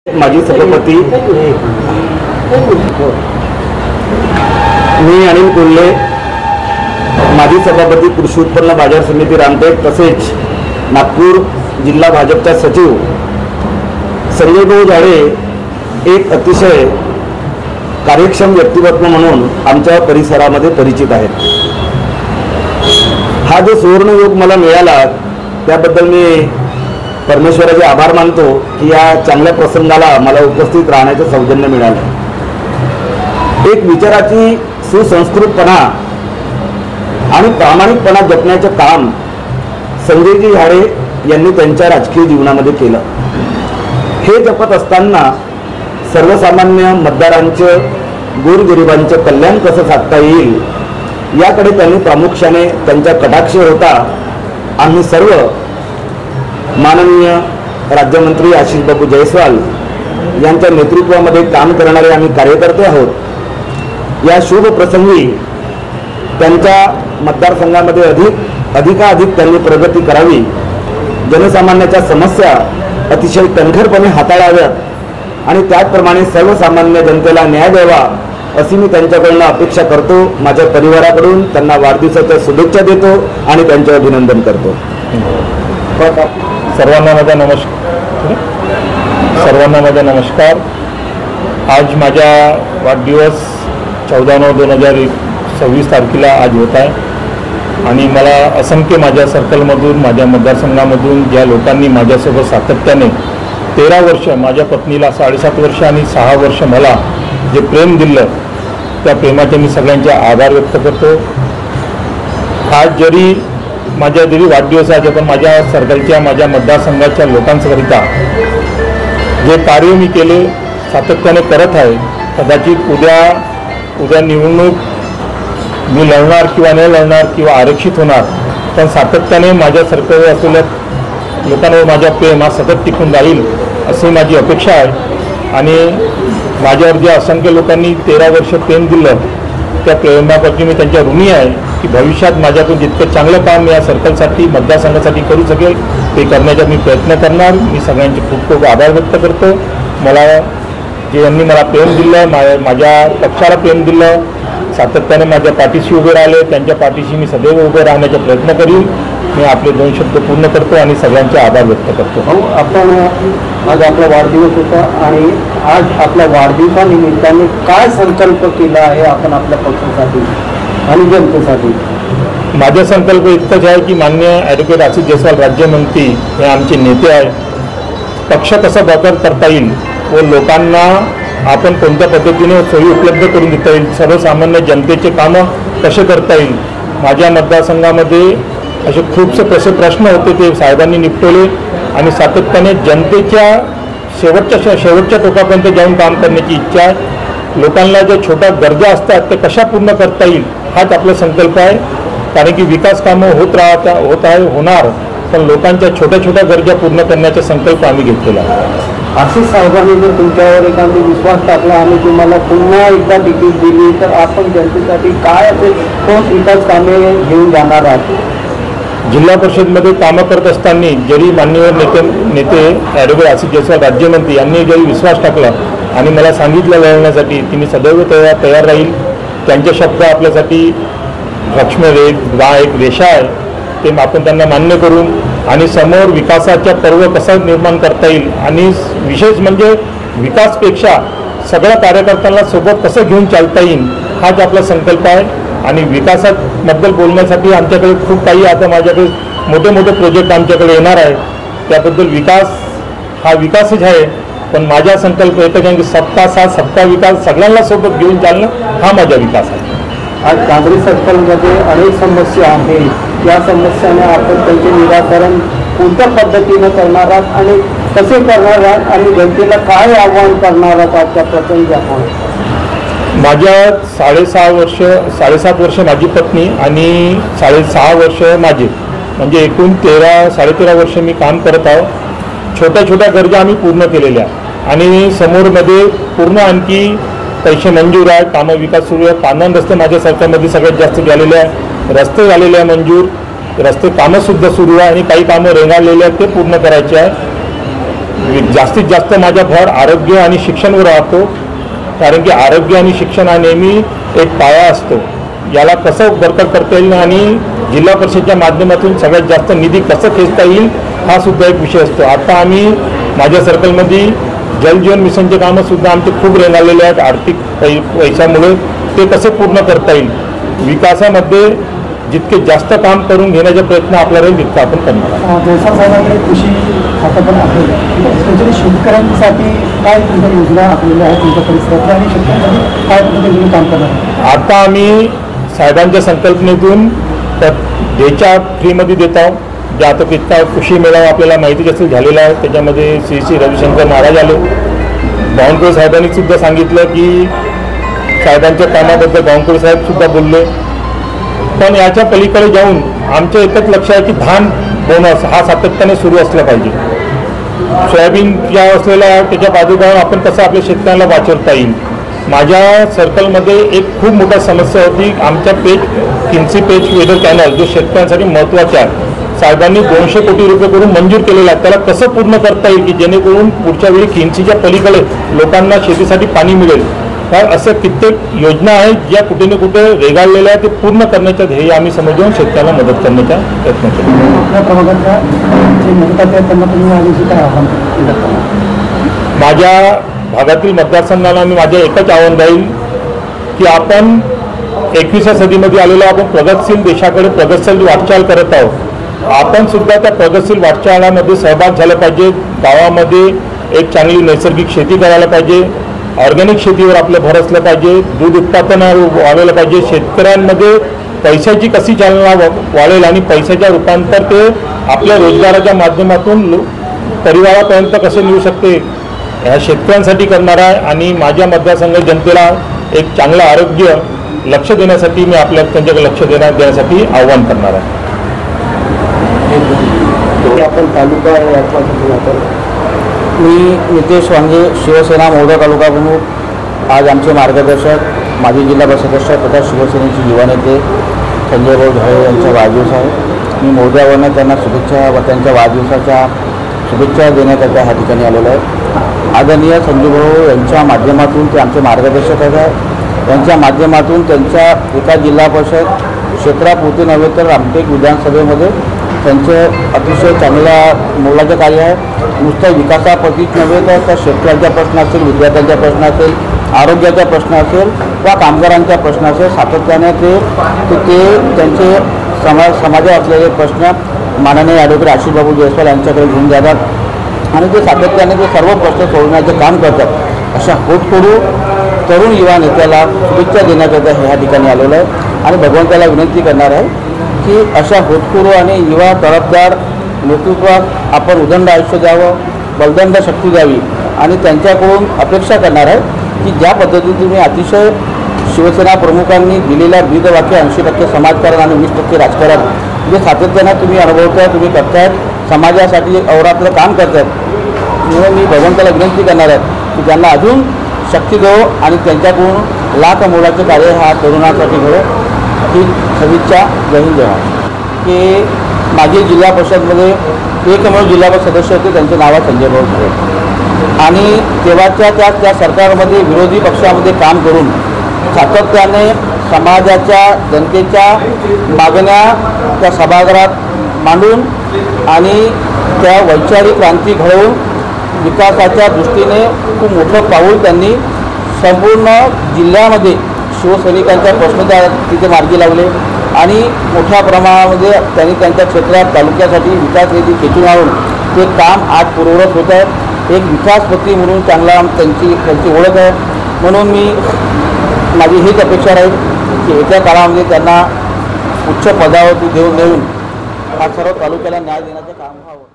माजी सभापती मी अनिल कोल्हे, माजी सभापती कृषी उत्पन्न बाजार समिती रामटेक, तसेच नागपूर जिल्हा भाजपचा सचिव संजय भाऊ झाडे एक अतिशय कार्यक्षम व्यक्तिमत्व म्हणून आमच्या परिसरामध्ये परिचित आहेत। हा जो सुवर्णयोग मला मिळाला त्याबद्दल मी परमेश्वराचे आभार मानतो की या चांगल्या प्रसंगाला मला उपस्थित राहण्याचं सौजन्य मिळालं। एक विचाराची सुसंस्कृतपणा आणि प्रामाणिकपणा जपण्याचे काम संजयजी झाडे यांनी त्यांच्या राजकीय जीवनामध्ये केलं। हे जपत असताना सर्वसामान्य मतदारांचे, गोरगरिबांचे कल्याण कसं साधता येईल याकडे त्यांनी प्रामुख्याने त्यांचा कटाक्ष होता। आम्ही सर्व माननीय राज्यमंत्री आशिष बाबू जयस्वाल यांच्या नेतृत्वामध्ये काम करणारे आम्ही कार्यकर्ते आहोत। या शुभ प्रसंगी त्यांच्या मतदारसंघामध्ये अधिकाधिक त्यांनी प्रगती करावी, जनसामान्याच्या समस्या अतिशय कणखरपणे हाताळाव्यात आणि त्याचप्रमाणे सर्वसामान्य जनतेला न्याय द्यावा अशी मी त्यांच्याकडून अपेक्षा करतो। माझ्या परिवाराकडून त्यांना वाढदिवसाच्या शुभेच्छा देतो आणि त्यांचे अभिनंदन करतो। सर्वांना माझा नमस्कार। आज माझा वाढदिवस 14/9/2026 तारखेला आज होत आहे आणि मला असंख्य माझ्या सर्कलमधून, माझ्या मतदारसंघामधून ज्या लोकांनी माझ्यासोबत सातत्याने 13 वर्ष, माझ्या पत्नीला 7.5 वर्ष आणि 6 वर्ष मला जे प्रेम दिलं त्या प्रेमाचे मी सगळ्यांचे आभार व्यक्त करतो। आज जरी वाढदिवस आहे पण माझ्या सर्कलच्या, माझ्या मतदारसंघाच्या लोकांकरिता जे कार्य मी केले, सातत्याने करत आहे। कदाचित उद्या निवडणूक मी लढणार किंवा नाही लढणार किंवा आरक्षित होणार, पण सातत्याने माझ्या सर्कलवर असलेल्या लोकांवर माझा प्रेम हा सतत टिकून राहील अशी माझी अपेक्षा आहे। आणि माझ्यावर ज्या असंख्य लोकांनी 13 वर्ष प्रेम दिलं त्या प्रेमाप्रती मी त्यांच्या ऋणी आहे की भविष्यात माझ्याकडून जितकं चांगलं काम या सर्कलसाठी, मतदारसंघासाठी करू शकेल ते करण्याचा मी प्रयत्न करणार। मी सगळ्यांचे खूप खूप आभार व्यक्त करतो। यांनी मला प्रेम दिलं, माझ्या पक्षाला प्रेम दिलं, सातत्याने माझ्या पाठीशी उभे राहिले, त्यांच्या पाठीशी मी सदैव उभे राहण्याचा प्रयत्न करीन। मी आपले 2 शब्द पूर्ण करतो आणि सगळ्यांचे आभार व्यक्त करतो। आपण आज आपला वाढदिवस होता आणि आज आपल्या वाढदिवसानिमित्ताने काय संकल्प केला आहे आपण आपल्या पक्षासाठी आणि जनतेसाठी? माझा संकल्प इतकाच आहे की माननीय ॲडव्होकेट आशिष जयस्वाल राज्यमंत्री हे आमचे नेते आहेत। पक्ष कसा बळकट करता येईल व लोकांना आपण कोणत्या पद्धतीने सोयी उपलब्ध करून देता येईल, सर्वसामान्य जनतेचे कामं कसे करता येईल। माझ्या मतदारसंघामध्ये असे खूपसे प्रश्न होते, ते साहेबांनी निपटवले आणि सातत्याने जनतेच्या शेवटच्या टोकापर्यंत जाऊन काम करण्याची इच्छा आहे। लोकांना ज्या छोट्या गरजा असतात ते कशा पूर्ण करता येईल हाच आपला संकल्प आहे। कारण की विकास कामं होणार, पण लोकांच्या छोट्या गरजा पूर्ण करण्याचा संकल्प आम्ही घेतलेला आहे। आशिष साहेबांनी जर तुमच्यावर एखादी विश्वास टाकला आणि तुम्हाला पुन्हा एकदा तिकीट दिली तर आपण जनतेसाठी काय असेल ठोस विकास कामे घेऊन जाणार आहात? जिल्हा परिषदमध्ये कामं करत असताना जरी माननीय नेते ॲडव्होकेट आशिष जयस्वाल राज्यमंत्री यांनी जरी विश्वास टाकला आणि मला सांगितलं लढण्यासाठी की मी सदैव तयार राहील। त्यांचे शब्द आपल्यासाठी लक्ष्मण एक रेषा आहे, ते आपण त्यांना मान्य करून आणि समोर विकासाच्या पर्व कसा निर्माण करता येईल आणि विशेष म्हणजे विकासपेक्षा सगळ्या कार्यकर्त्यांना सोबत कसं घेऊन चालता येईल हाच आपला संकल्प आहे। आणि विकासाबद्दल बोलण्यासाठी आमच्याकडे खूप काही आता माझ्याकडे मोठे प्रोजेक्ट आमच्याकडे येणार आहे। त्याबद्दल विकासच आहे, पण माझा संकल्प येतं की सबका साथ सबका विकास, सगळ्यांना सोबत घेऊन चालणं हा माझा विकास आहे। आज कांबरी सर्कलमध्ये अनेक समस्या आहेत, या समस्यांना आपण त्यांचे निराकरण कोणत्या पद्धतीनं करणार आहात आणि कसे करणार आहात आणि जनतेला काय आव्हान करणार आहात आजच्या प्रसंगी? आपण माझ्या 7.5 वर्ष माझी पत्नी आणि 6.5 वर्ष माझे, म्हणजे एकूण 13-13.5 वर्ष मी काम करत आहोत। छोट्या गरजा आम्ही पूर्ण केलेल्या आणि समोरमध्ये पूर्ण आणखी पैसे मंजूर आहे, कामं विकास सुरू आहे। पांधन रस्ते माझ्या सरकारमध्ये सगळ्यात जास्त झालेले आहे, रस्ते झालेले आहे मंजूर, रस्ते कामंसुद्धा सुरू आहे आणि काही कामं रेंगाळलेले आहेत ते पूर्ण करायचे आहे। जास्तीत जास्त माझा भर आरोग्य आणि शिक्षणावर राहतो, कारण की आरोग्य आणि शिक्षण हा नेहमी एक पाया असतो. याला कसं बरकत करता येईल आणि जिल्हा परिषदेच्या माध्यमातून सगळ्यात जास्त निधी कसं खेचता येईल हा सुद्धा एक विषय असतो. आता आम्ही माझ्या सर्कलमध्ये जलजीवन मिशनचे कामंसुद्धा आमचे खूप रेंगाळलेले आहेत. आर्थिक पैशामुळे ते कसे पूर्ण करता येईल, विकासामध्ये जितके जास्त काम करून घेण्याचा प्रयत्न आपला राहील तितका आपण करणार. जयस्वाल साहेबांकडे कृषी खातं पण आहे, स्पेशली शेतकऱ्यांसाठी काय तुमच्या योजना आखलेल्या आहेत तुमच्या परिसरात आणि शेतकऱ्यांसाठी काय तुम्ही काम करणार? आता आम्ही साहेबांच्या संकल्पनेतून देच्या फ्रीमध्ये देत आहोत. जे आता तितका कृषी मेळावा आपल्याला माहितीच असेल झालेला आहे, त्याच्यामध्ये श्री रविशंकर महाराज आले. बावनकुळे साहेबांनी सुद्धा सांगितलं की साहेबांच्या कामाबद्दल बावनकुळे साहेब सुद्धा बोलले. पण याच्या पलीकडे जाऊन आमचं एकच लक्ष आहे की धान बोनस हा सातत्याने सुरू असला पाहिजे. सोयाबीन ज्या असलेल्या त्याच्या बाजूला आपण कसं आपल्या शेतकऱ्यांना वाचवता येईल. माझ्या सर्कलमध्ये एक खूप मोठी समस्या होती. आमच्या किन्सी पेच वेदर कॅनल जो शेतकऱ्यांसाठी महत्त्वाचा आहे, साहेबांनी 200 कोटी रुपये करून मंजूर केलेला आहे. त्याला कसं पूर्ण करता येईल की जेणेकरून पुढच्या वेळी किन्सीच्या पलीकडे लोकांना शेतीसाठी पाणी मिळेल. तर असं कित्येक योजना आहेत ज्या कुठे ना कुठे रेगाळलेल्या आहेत, ते पूर्ण करण्याच्या ध्येय आम्ही समजून शेतकऱ्यांना मदत करण्याचा प्रयत्न केला. माझ्या भागातील मतदारसंघाला मी माझ्या एकच आव्हान राहील की आपण 21व्या सदीमध्ये आलेलो आपण प्रगतशील देशाकडे प्रगतशील वाटचाल करत आहोत. आपण सुद्धा त्या प्रगतशील वाटचालामध्ये सहभाग झाला पाहिजे. गावामध्ये एक चांगली नैसर्गिक शेती करायला पाहिजे. ऑर्गॅनिक शेतीवर आपलं भर असलं पाहिजे. दूध उत्पादन वाढवलं पाहिजे. शेतकऱ्यांमध्ये पैशाची कशी चालना वाढेल आणि पैशाच्या रूपांतर ते आपल्या रोजगाराच्या माध्यमातून परिवारापर्यंत कसे मिळू शकते ह्या शेतकऱ्यांसाठी करणार आहे. आणि माझ्या मतदारसंघ जनतेला एक चांगलं आरोग्य लक्ष देण्यासाठी मी त्यांच्याकडे लक्ष देण्यासाठी आव्हान करणार आहे. आपण तालुका मी नितेश वांगे, शिवसेना मौदा तालुका प्रमुख. आज आमचे मार्गदर्शक माजी जिल्हा परिषद सदस्य तथा शिवसेनेचे युवा नेते संजय भाऊ झाळे यांचा वाढदिवस आहे. मी मौद्यावरनं त्यांना शुभेच्छा व त्यांच्या वाढदिवसाच्या शुभेच्छा देण्याकरता ह्या ठिकाणी आलेलो आहे. आदरणीय संजय भाऊ यांच्या माध्यमातून ते आमचे मार्गदर्शक आहेत. यांच्या माध्यमातून त्यांच्या एका जिल्हा परिषद क्षेत्रापुरते नव्हे तर रामटेक विधानसभेमध्ये त्यांचे अतिशय चांगल्या मोलाचं कार्य आहे. नुसतं विकासाप्रतीच नव्हे तर त्या शेतकऱ्यांचा प्रश्न असेल, विद्यार्थ्यांचा प्रश्न असेल, आरोग्याचा प्रश्न असेल किंवा कामगारांचा प्रश्न असेल, सातत्याने ते त्यांचे समाजात असलेले प्रश्न माननीय ॲडव्होकेट आशिषबाबू जयस्वाल यांच्याकडे घेऊन जातात आणि ते सातत्याने ते सर्व प्रश्न सोडवण्याचे काम करतात. अशा होतकरू तरुण युवा नेत्याला शुभेच्छा देण्याकरता ह्या ठिकाणी आलेलं आहे आणि भगवंताला विनंती करणार आहे की अशा होतकरू आणि युवा तरफदार नेतृत्वात आपण उदंड आयुष्य द्यावं, बलदंड शक्ती द्यावी आणि त्यांच्याकडून अपेक्षा करणार आहे की ज्या पद्धतीने तुम्ही अतिशय शिवसेना प्रमुखांनी दिलेल्या ब्रीदवाक्य 80% समाजकारण आणि 20% राजकारण जे सातत्यानं तुम्ही अनुभवताय, तुम्ही करतायत, समाजासाठी अवरात्र काम करतायत. म्हणून मी भगवंताला विनंती करणार आहे की त्यांना अजून शक्ती देऊ आणि त्यांच्याकडून लाख मोलाचे कार्य हा तरुणांसाठी घडो ही सदिच्छा. जय हिंद, जय महाराष्ट्र. की माजी जिल्हा परिषदमध्ये एकमेव जिल्हा परिषद सदस्य होते, त्यांचे नाव संजय भाऊ झाले आणि तेव्हाच्या त्या सरकारमध्ये विरोधी पक्षामध्ये काम करून सातत्याने समाजाच्या जनतेच्या मागण्या त्या सभागृहात मांडून आणि त्या वैचारिक क्रांती घडवून विकासाच्या दृष्टीने खूप मोठं पाऊल त्यांनी संपूर्ण जिल्ह्यामध्ये शिवसैनिकांच्या प्रश्न तिथे मार्गी लावले आणि मोठ्या प्रमाणामध्ये त्यांनी त्यांच्या क्षेत्रात तालुक्यासाठी विकास निधी खेचून आणून ते काम आज पूर्ववत होत आहे. एक विकासपती म्हणून चांगला त्यांची ओळख आहे. म्हणून माझी हीच अपेक्षा राहील की येत्या काळामध्ये त्यांना उच्च पदावरती देऊन हा सर्व तालुक्याला न्याय देण्याचं काम व्हावं.